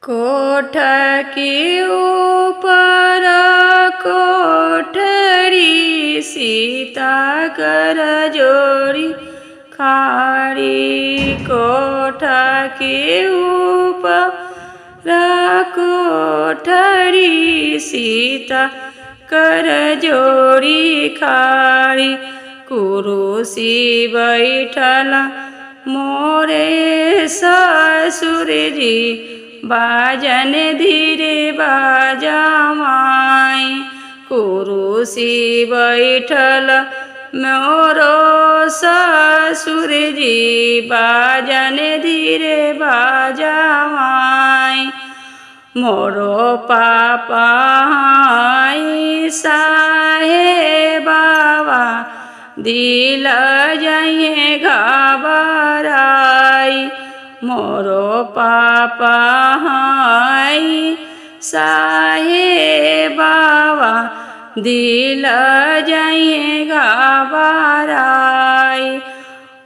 कोठ के ऊपर कोठरी सीता कर जोड़ी खाड़ी। कोठ के ऊपर कोठरी सीता कर जोड़ी खाड़ी। कुरुसी बैठला मोरे ससुर जी बाजन धीरे बाजा माई। कुरुसी बैठल मोरो ससुर जी बाजन धीरे बाजा माई। मोरो पापा साहेबावा दिल जाइए घबराई। मोरो पापा साहेबावा दिल जाइए घबराई।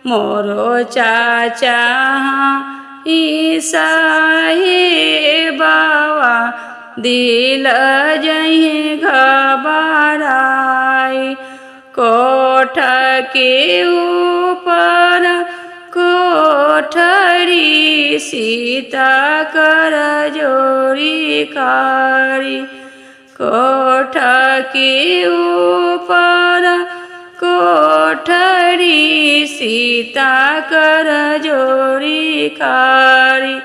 मोरो चाचा साहेबावा दिल जाइए घबराई। कोठ के ऊपर कोठरी सीता कर जोड़ी खाड़ी। कोठ के ऊपर कोठरी सीता कर जोड़ी खाड़ी।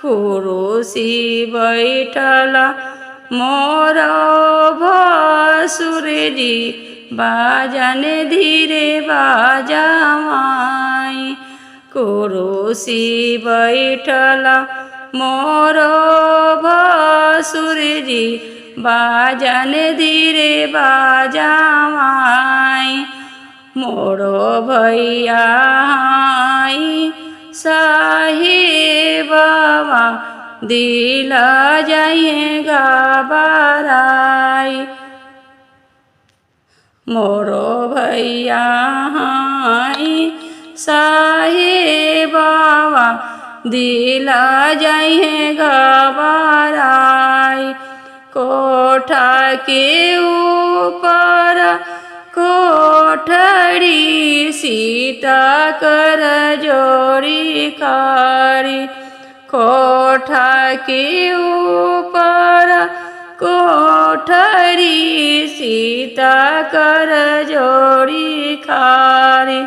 कुरुसी बैठला मोरो भसुर जी बाजन धीरे बाजा माई। कुरुसी बैठला मोरो भसुर जी बाजन धीरे बाजा माई। मोरो भैया साहेबावा दिल जाइए घबराई। मोरो भैया साहेबावा दिल जाइए घबराई। कोठ के ऊपर कोठरी सीता कर जोड़ी खाड़ी। कोठ के ऊपर कोठरी सीता कर जोड़ी खाड़ी।